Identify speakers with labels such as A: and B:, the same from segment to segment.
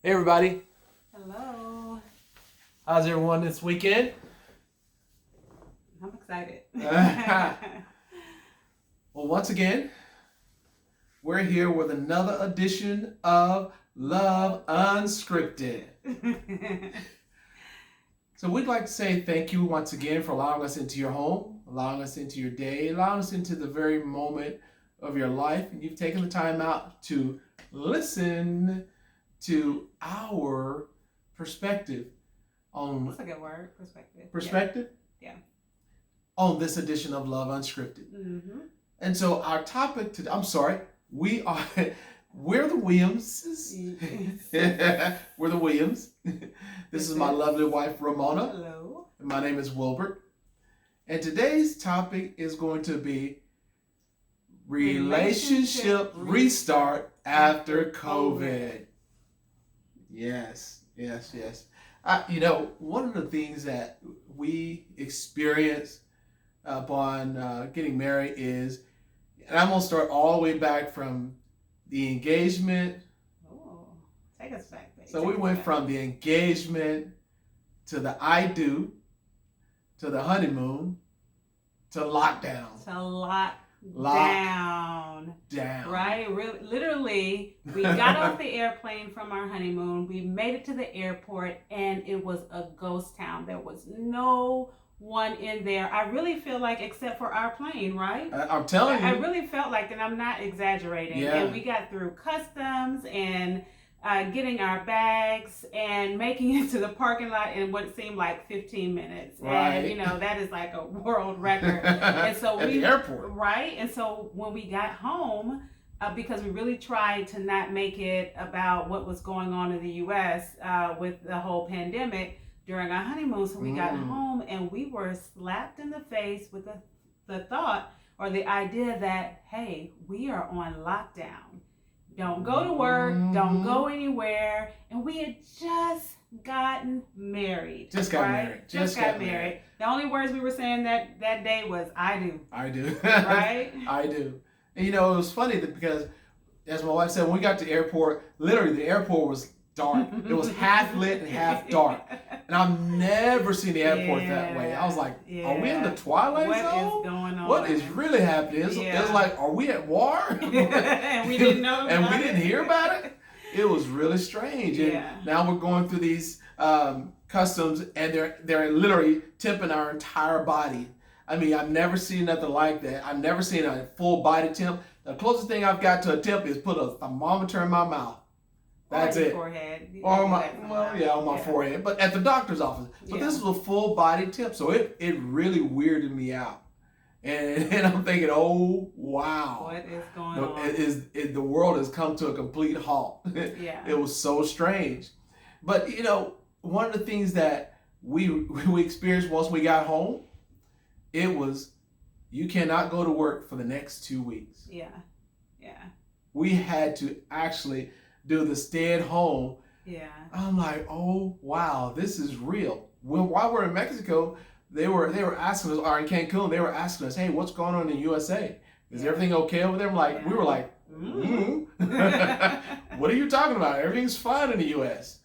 A: Hey everybody,
B: Hello.
A: how's everyone this weekend?
B: I'm excited.
A: Well, once again, we're here with another edition of Love Unscripted. So we'd like to say thank you once again for allowing us into your home, allowing us into your day, allowing us into the very moment of your life. And you've taken the time out to listen to our perspective on
B: That's a good word. Perspective.
A: perspective
B: Yeah.
A: on this edition of Love Unscripted.
B: Mm-hmm.
A: And so our topic today, we're the Williamses. We're the Williams. This is my lovely wife, Ramona.
B: Hello.
A: And my name is Wilbert. And today's topic is going to be relationship restart after COVID. Yes. One of the things that we experience upon getting married is, and I'm going to start all the way back from the engagement.
B: Oh, take us back, baby.
A: So we went from the engagement to the I do, to the honeymoon, to lockdown.
B: To lock down. Right? Literally, we got off the airplane from our honeymoon. We made it to the airport, and it was a ghost town. There was no one in there. I really feel like, except for our plane, right?
A: I'm telling you.
B: I really felt like, and I'm not exaggerating.
A: Yeah.
B: And we got through customs and getting our bags and making it to the parking lot in what seemed like 15 minutes.
A: Right.
B: And, that is like a world record. And so
A: at the airport.
B: Right. And so when we got home, because we really tried to not make it about what was going on in the U.S. With the whole pandemic during our honeymoon. So we got home and we were slapped in the face with the thought or the idea that, hey, we are on lockdown. Don't go to work. Don't go anywhere. And we had just gotten married.
A: Just got married.
B: The only words we were saying that day was, I do.
A: I do.
B: Right?
A: I do. And it was funny because, as my wife said, when we got to the airport, literally the airport was dark. It was half lit and half dark. And I've never seen the airport that way. I was like, are we in the Twilight Zone?
B: What is going on?
A: What is really happening? It was like, are we at war?
B: And we didn't know
A: and we didn't hear about it? It was really strange. And now we're going through these customs, and they're literally temping our entire body. I mean, I've never seen nothing like that. I've never seen a full body temp. The closest thing I've got to a temp is put a thermometer in my mouth. That's it.
B: Forehead.
A: Or on my forehead, but at the doctor's office. But this was a full body tip, so it really weirded me out. And I'm thinking, oh wow,
B: what is going on?
A: The world has come to a complete halt.
B: Yeah.
A: It was so strange. But one of the things that we experienced once we got home, it was, you cannot go to work for the next 2 weeks.
B: Yeah.
A: We had to actually do the stay at home.
B: Yeah.
A: I'm like, oh wow, this is real. While we're in Mexico, they were asking us, or in Cancun, they were asking us, hey, what's going on in the USA? Is everything okay over there? We were like, what are you talking about? Everything's fine in the US.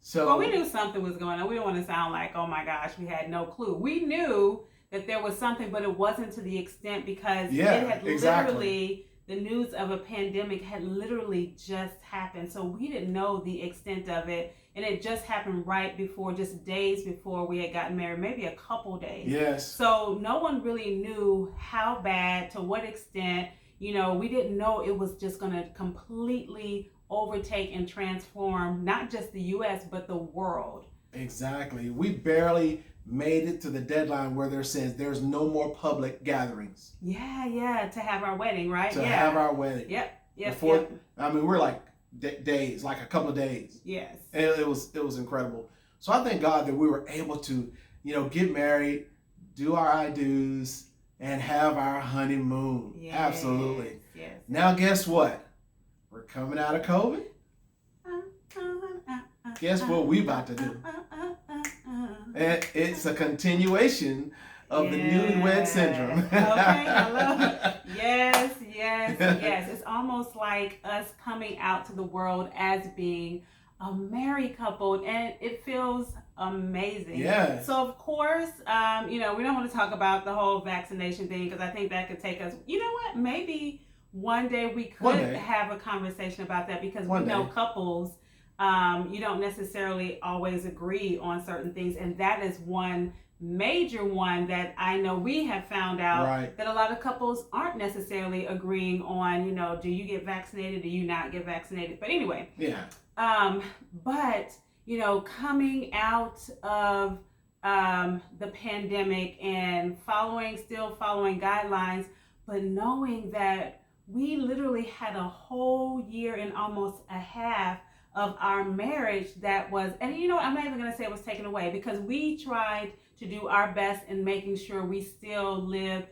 A: So
B: well, we knew something was going on. We don't want to sound like, oh my gosh, we had no clue. We knew that there was something, but it wasn't to the extent because it had literally, the news of a pandemic had literally just happened. So we didn't know the extent of it. And it just happened right before, just days before we had gotten married, maybe a couple days.
A: Yes.
B: So no one really knew how bad, to what extent. We didn't know it was just going to completely overtake and transform not just the U.S., but the world.
A: Exactly. We barely made it to the deadline where there says there's no more public gatherings.
B: Yeah, to have our wedding, right?
A: To have our wedding.
B: Yep.
A: I mean, we're like days, like a couple of days.
B: Yes.
A: And it was incredible. So I thank God that we were able to, get married, do our I do's, and have our honeymoon.
B: Yes.
A: Absolutely.
B: Yes.
A: Now guess what? We're coming out of COVID. Guess what we about to do? And it's a continuation of the newlywed syndrome.
B: Okay, I love it. Yes. It's almost like us coming out to the world as being a married couple, and it feels amazing.
A: Yeah.
B: So of course, we don't want to talk about the whole vaccination thing because I think that could take us. You know what? Maybe one day we could have a conversation about that because we know couples. You don't necessarily always agree on certain things, and that is one major one that I know we have found out that a lot of couples aren't necessarily agreeing on. Do you get vaccinated? Do you not get vaccinated? But anyway.
A: Yeah.
B: But coming out of the pandemic and still following guidelines, but knowing that we literally had a whole year and almost a half of our marriage that was, and I'm not even going to say it was taken away because we tried to do our best in making sure we still lived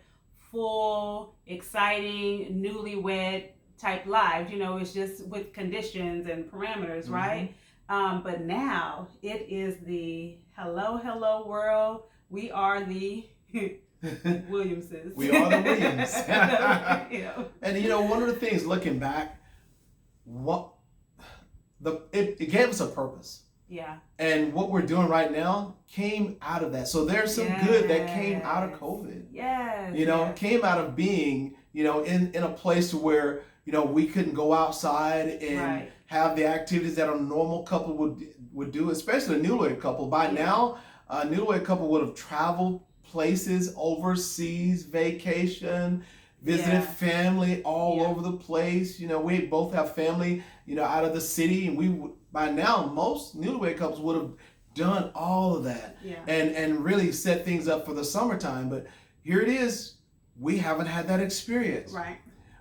B: full, exciting, newlywed type lives. It's just with conditions and parameters, right? But now it is the hello world. We are the Williamses.
A: We are the Williams. And one of the things looking back, it gave us a purpose.
B: Yeah.
A: And what we're doing right now came out of that. So there's some good that came out of COVID.
B: Yes.
A: Came out of being, in a place where, we couldn't go outside and have the activities that a normal couple would do, especially a newlywed couple. By now, a newlywed couple would have traveled places, overseas, vacation, visited family all over the place. We both have family, out of the city, and by now most newlywed couples would have done all of that and really set things up for the summertime. But here it is, we haven't had that experience.
B: Right.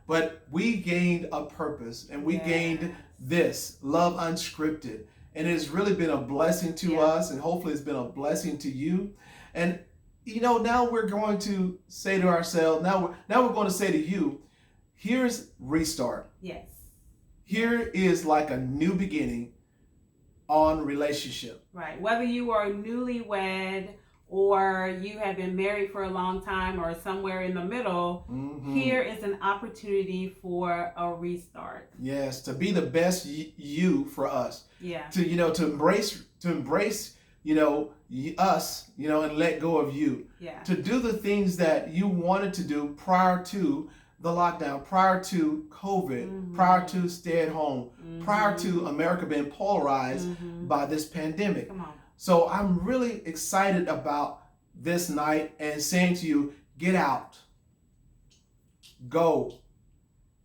A: But we gained a purpose, and we gained this Love Unscripted, and it has really been a blessing to us, and hopefully it's been a blessing to you. And now we're going to say to ourselves, now we're going to say to you, here's restart.
B: Yes.
A: Here is like a new beginning on relationship.
B: Right. Whether you are newlywed or you have been married for a long time or somewhere in the middle, here is an opportunity for a restart.
A: Yes, to be the best you for us.
B: Yeah.
A: To embrace us, and let go of you.
B: Yeah.
A: To do the things that you wanted to do prior to the lockdown, prior to COVID, prior to stay at home, prior to America being polarized by this pandemic.
B: Come on.
A: So I'm really excited about this night and saying to you, get out, go,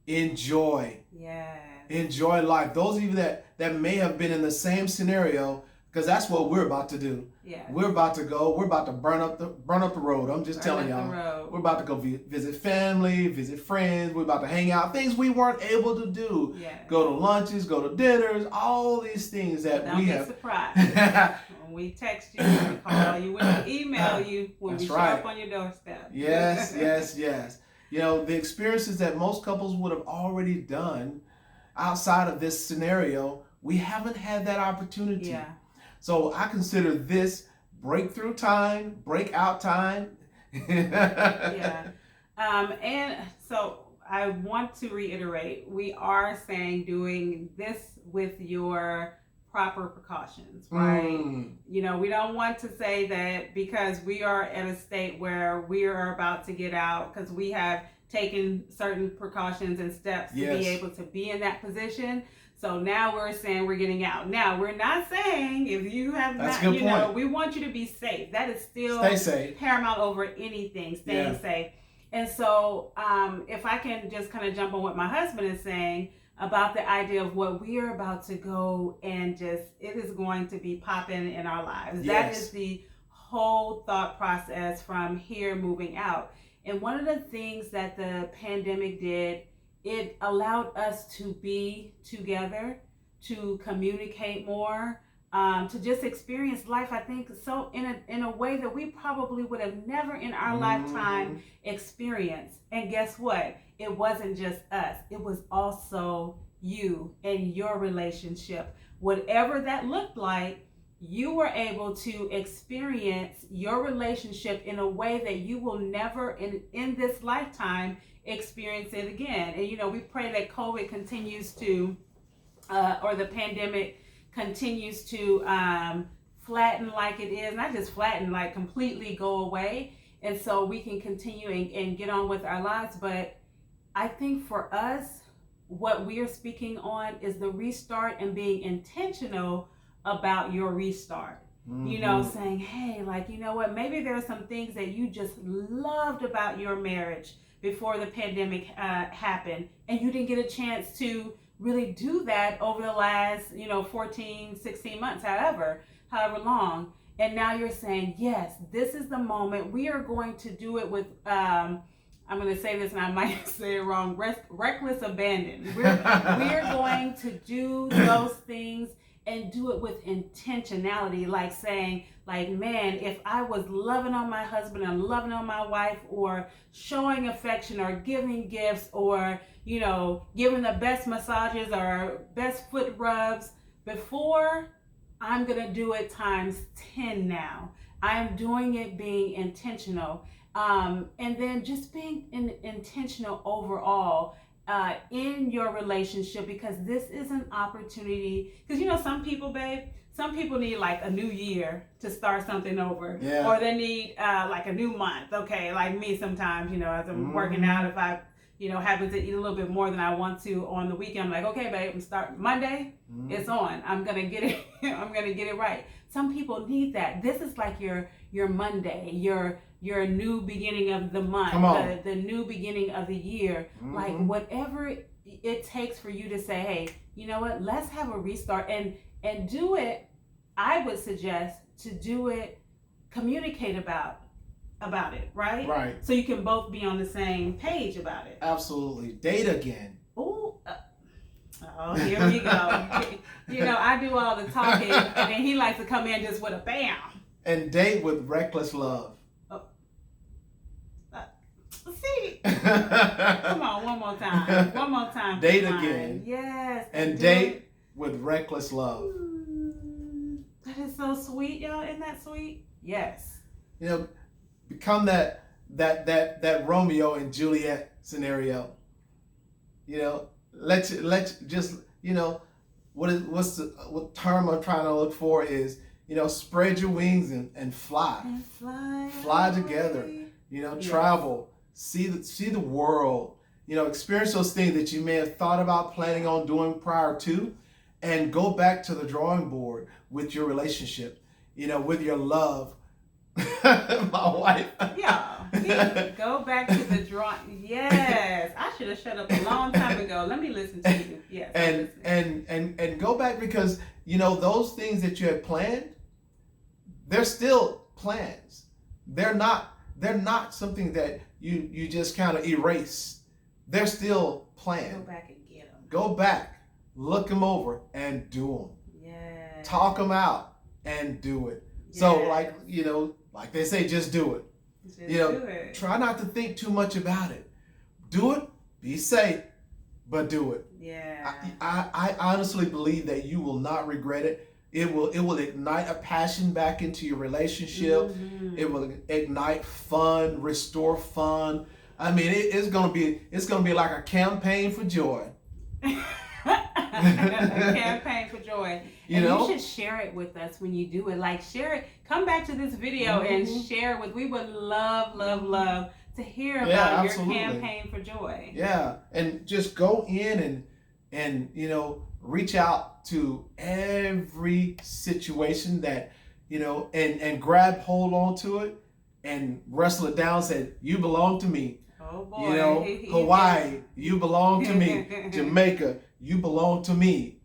A: enjoy.
B: Yes.
A: Enjoy life. Those of you that may have been in the same scenario, because that's what we're about to do.
B: Yeah.
A: We're about to go. We're about to burn up the road. I'm just telling y'all. We're about to go visit family, visit friends. We're about to hang out. Things we weren't able to do.
B: Yeah.
A: Go to lunches, go to dinners, all these things that
B: Don't
A: we
B: get
A: have.
B: surprised. When we text you, we call you, when we email you, when we show up on your doorstep.
A: Yes. The experiences that most couples would have already done outside of this scenario, we haven't had that opportunity.
B: Yeah.
A: So I consider this breakthrough time, breakout time.
B: Yeah. And so I want to reiterate, we are saying doing this with your proper precautions, right? We don't want to say that because we are at a state where we are about to get out, because we have taken certain precautions and steps to be able to be in that position. So now we're saying we're getting out. Now we're not saying if you have not, we want you to be safe. That is still
A: stay safe.
B: Paramount over anything, staying safe. And so if I can just kind of jump on what my husband is saying about the idea of what we are about to go and it is going to be popping in our lives. That is the whole thought process from here moving out. And one of the things that the pandemic did, it allowed us to be together, to communicate more, to just experience life, I think, so in a way that we probably would have never in our lifetime experienced. And guess what? It wasn't just us. It was also you and your relationship. Whatever that looked like, you were able to experience your relationship in a way that you will never in this lifetime experience it again. And we pray that COVID continues to or the pandemic continues to flatten like it is, not just flatten, like completely go away. And so we can continue and get on with our lives. But I think for us, what we are speaking on is the restart and being intentional about your restart. You know, saying, hey, like, you know what, maybe there are some things that you just loved about your marriage before the pandemic happened, and you didn't get a chance to really do that over the last, 14, 16 months, however long. And now you're saying, yes, this is the moment. We are going to do it with, I'm going to say this and I might say it wrong, reckless abandon. We're going to do those things and do it with intentionality, like saying, like, man, if I was loving on my husband and loving on my wife, or showing affection or giving gifts, or, giving the best massages or best foot rubs before, I'm going to do it times 10 now. I'm doing it being intentional. And then just being intentional overall in your relationship, because this is an opportunity. Because some people, babe, some people need like a new year to start something over, or they need like a new month. Okay, like me sometimes, as I'm working out, if I happen to eat a little bit more than I want to on the weekend, I'm like, okay, babe, I'm starting Monday. It's on. I'm gonna get it. I'm gonna get it right. Some people need that. This is like your Monday, your new beginning of the month, the new beginning of the year. Like whatever it takes for you to say, hey, you know what? Let's have a restart and do it. I would suggest to do it. Communicate about it, right?
A: Right.
B: So you can both be on the same page about it.
A: Absolutely. Date again.
B: Ooh. Oh, here we go. I do all the talking, and then he likes to come in just with a bam.
A: And date with reckless love.
B: Oh. See? Come on, one more time. One more time.
A: Date again.
B: Yes.
A: And date with reckless love.
B: That is so sweet, y'all. Isn't that sweet? Yes.
A: Become that Romeo and Juliet scenario. Let's just what term I'm trying to look for is spread your wings and fly. Fly together. Travel, see the world. Experience those things that you may have thought about planning on doing prior to, and go back to the drawing board with your relationship. With your love. My wife.
B: Yeah. Go back to the drawing. Yes. I should have shut up a long time ago. Let me listen to you. Yes.
A: And go back, because those things that you had planned, they're still plans. They're not something that you just kind of erase. They're still planned.
B: Go back and get them.
A: Go back, look them over, and do them.
B: Yeah.
A: Talk them out and do it. Yes. So like they say, just do it.
B: Do it.
A: Try not to think too much about it. Do it. Be safe, but do it.
B: Yeah.
A: I honestly believe that you will not regret it. It will ignite a passion back into your relationship. It will ignite fun, restore fun. I mean, it's gonna be like a campaign for joy.
B: A campaign for joy. And you should share it with us when you do it. Like, share it. Come back to this video and share it with. We would love to hear about your campaign for joy.
A: Yeah, and just go in and reach out to every situation that and grab hold on to it and wrestle it down. Say, you belong to me.
B: Oh boy.
A: Hawaii, you belong to me. Jamaica, you belong to me.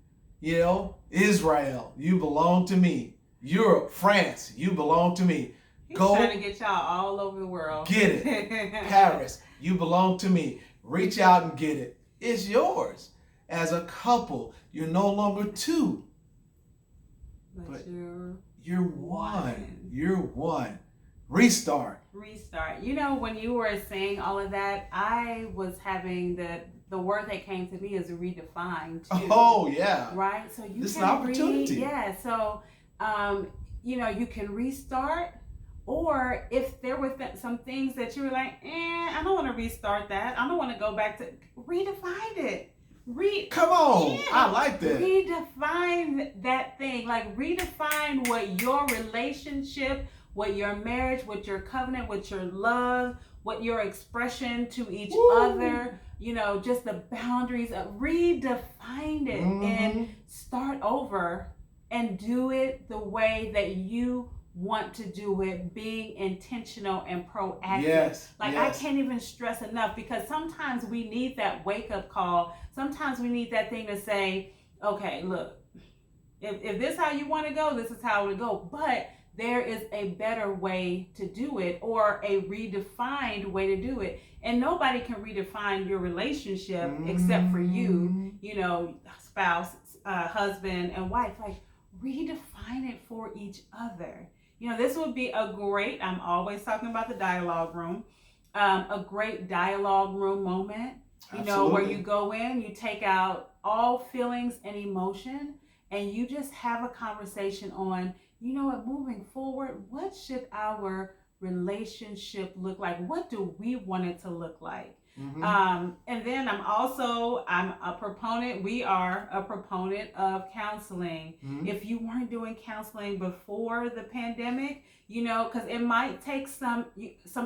A: Israel, you belong to me. Europe, France, you belong to me.
B: He's trying to get y'all all over the world.
A: Get it. Paris, you belong to me. Reach out and get it. It's yours. As a couple, you're no longer two. But you're one. You're one. Restart.
B: When you were saying all of that, I was having the word that came to me is redefine too.
A: Oh yeah.
B: Right? So
A: this is an opportunity.
B: So you can restart, or if there were some things that you were like, I don't want to restart that. I don't want to go back to redefine it.
A: Come on.
B: Yeah.
A: I like that.
B: Redefine that thing. Like, redefine what your relationship, what your marriage, what your covenant, what your love, what your expression to each other, just the boundaries of redefine it and start over and do it the way that you want to do it, being intentional and proactive.
A: Yes.
B: I can't even stress enough, because sometimes we need that wake up call. Sometimes we need that thing to say, okay, look, if this is how you want to go, this is how it will go. But there is a better way to do it, or a redefined way to do it. And nobody can redefine your relationship except for you, spouse, husband and wife. Like, redefine it for each other. This would be I'm always talking about the dialogue room, a great dialogue room moment, where you go in, you take out all feelings and emotion, and you just have a conversation on, moving forward, what should our relationship look like? What do we want it to look like? And then we are a proponent of counseling. If you weren't doing counseling before the pandemic, because it might take some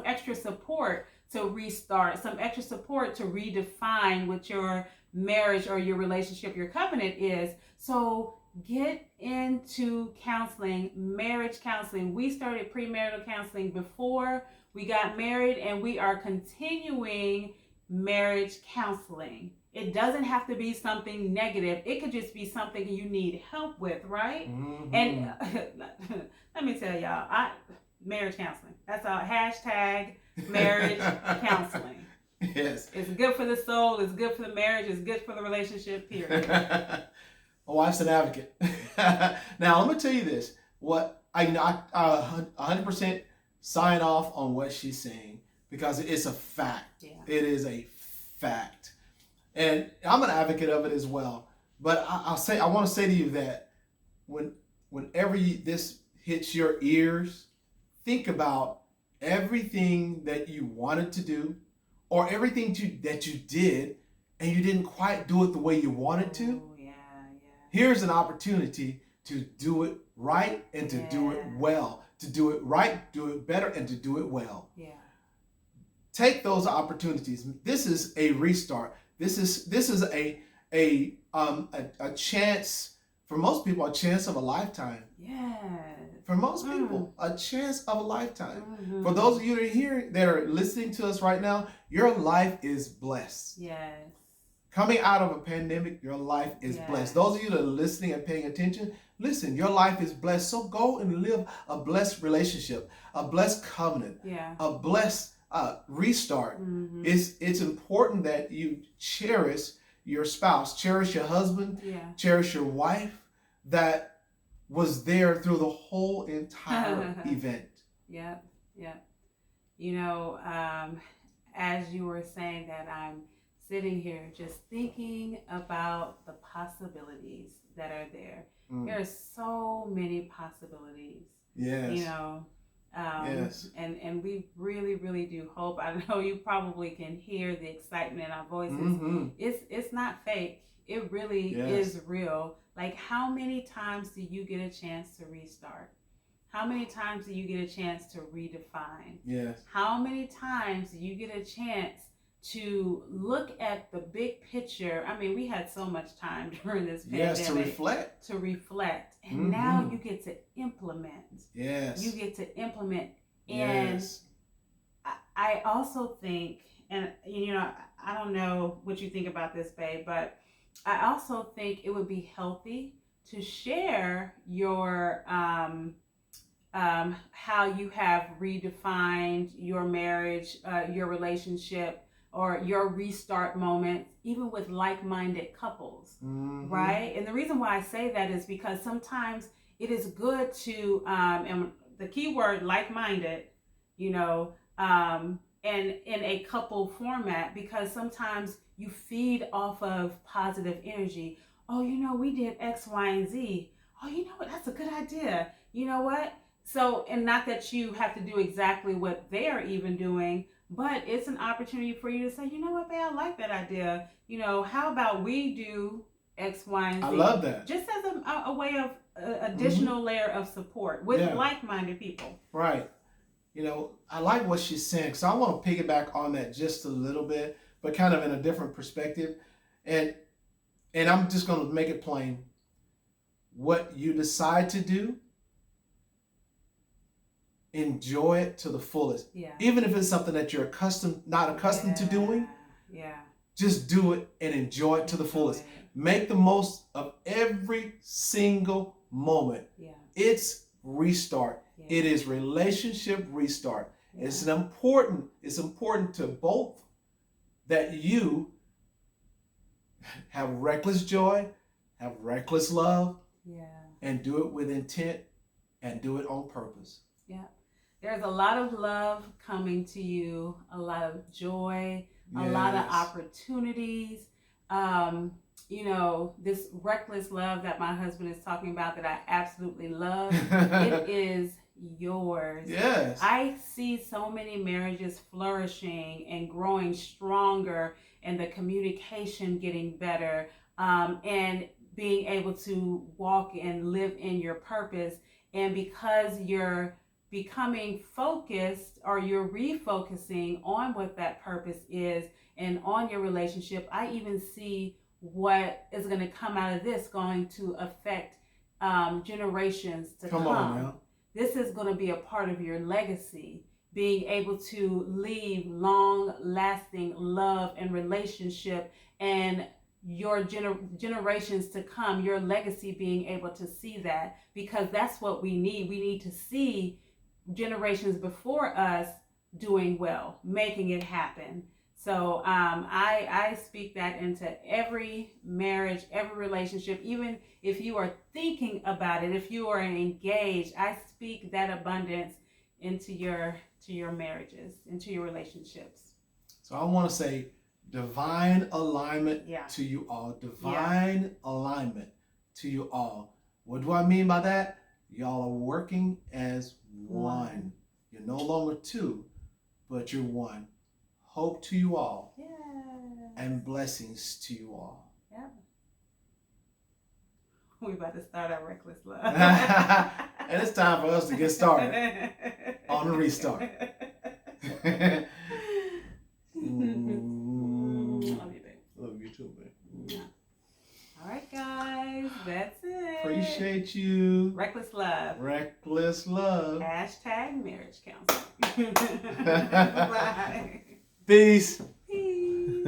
B: extra support to restart, some extra support to redefine what your marriage or your relationship, your covenant is. So get into counseling, marriage counseling. We started premarital counseling before we got married, and we are continuing marriage counseling. It doesn't have to be something negative. It could just be something you need help with, right? And let me tell y'all, marriage counseling. That's our hashtag, marriage counseling.
A: Yes.
B: It's good for the soul. It's good for the marriage. It's good for the relationship, period.
A: My wife's an advocate. Now, let me tell you this. What I 100% sign off on what she's saying, because it's a fact.
B: Yeah.
A: It is a fact. And I'm an advocate of it as well. But I want to say to you that whenever this hits your ears, think about everything that you wanted to do, or everything that you did and you didn't quite do it the way you wanted to. Here's an opportunity to do it right and to do it well. To do it right, do it better, and to do it well.
B: Yeah.
A: Take those opportunities. This is a restart. This is a chance, for most people, a chance of a lifetime.
B: Yeah.
A: For most people, a chance of a lifetime. For those of you that are listening to us right now, your life is blessed.
B: Yes.
A: Coming out of a pandemic, your life is blessed. Those of you that are listening and paying attention, listen, your life is blessed. So go and live a blessed relationship, a blessed covenant, a blessed restart. It's important that you cherish your spouse, cherish your husband, cherish your wife that was there through the whole entire event.
B: Yeah. As you were saying that, I'm sitting here just thinking about the possibilities that are there. There are so many possibilities.
A: Yes.
B: Yes. And we really, really do hope. I know you probably can hear the excitement in our voices. It's not fake. It really is real. Like, how many times do you get a chance to restart? How many times do you get a chance to redefine?
A: Yes.
B: How many times do you get a chance to look at the big picture? I mean, we had so much time during this pandemic.
A: Yes, to reflect.
B: And now you get to implement.
A: Yes.
B: You get to implement. And I also think, and I don't know what you think about this, babe, but I also think it would be healthy to share your how you have redefined your marriage, your relationship, or your restart moment, even with like-minded couples, right? And the reason why I say that is because sometimes it is good to, and the key word like-minded, and in a couple format, because sometimes you feed off of positive energy. Oh, we did X, Y, and Z. Oh, you know what? That's a good idea. You know what? So, and not that you have to do exactly what they're even doing, but it's an opportunity for you to say, you know what, babe, I like that idea. How about we do X, Y, and Z?
A: I love that.
B: Just as a way of additional layer of support with like-minded people.
A: Right. I like what she's saying, so I want to piggyback on that just a little bit, but kind of in a different perspective. And I'm just going to make it plain. What you decide to do, enjoy it to the fullest.
B: Yeah.
A: Even if it's something that you're not accustomed to doing.
B: Yeah.
A: Just do it and enjoy it to the fullest. Make the most of every single moment.
B: Yeah.
A: It's restart. Yeah. It is relationship restart. Yeah. It's important to both that you have reckless joy, have reckless love, and do it with intent and do it on purpose.
B: Yeah. There's a lot of love coming to you, a lot of joy, a lot of opportunities. This reckless love that my husband is talking about that I absolutely love, it is yours.
A: Yes.
B: I see so many marriages flourishing and growing stronger, and the communication getting better, and being able to walk and live in your purpose. And because you're becoming focused, or you're refocusing on what that purpose is and on your relationship, I even see what is going to come out of this going to affect generations to come.
A: On now.
B: This is going to be a part of your legacy, being able to leave long-lasting love and relationship, and your generations to come, your legacy being able to see that, because that's what we need. We need to see generations before us doing well, making it happen. So I speak that into every marriage, every relationship. Even if you are thinking about it, if you are engaged, I speak that abundance into your marriages, into your relationships.
A: So I want to say divine alignment to you all. Divine alignment to you all. What do I mean by that? Y'all are working as one. You're no longer two, but you're one. Hope to you all.
B: Yes.
A: And blessings to you all.
B: Yep. We're about to start our reckless love.
A: And it's time for us to get started on the restart.
B: Love you, babe.
A: Love you too, babe.
B: Yeah. All right, guys. That's it.
A: Appreciate you.
B: Reckless love.
A: Reckless love.
B: # marriage counseling. Bye.
A: Peace.
B: Peace.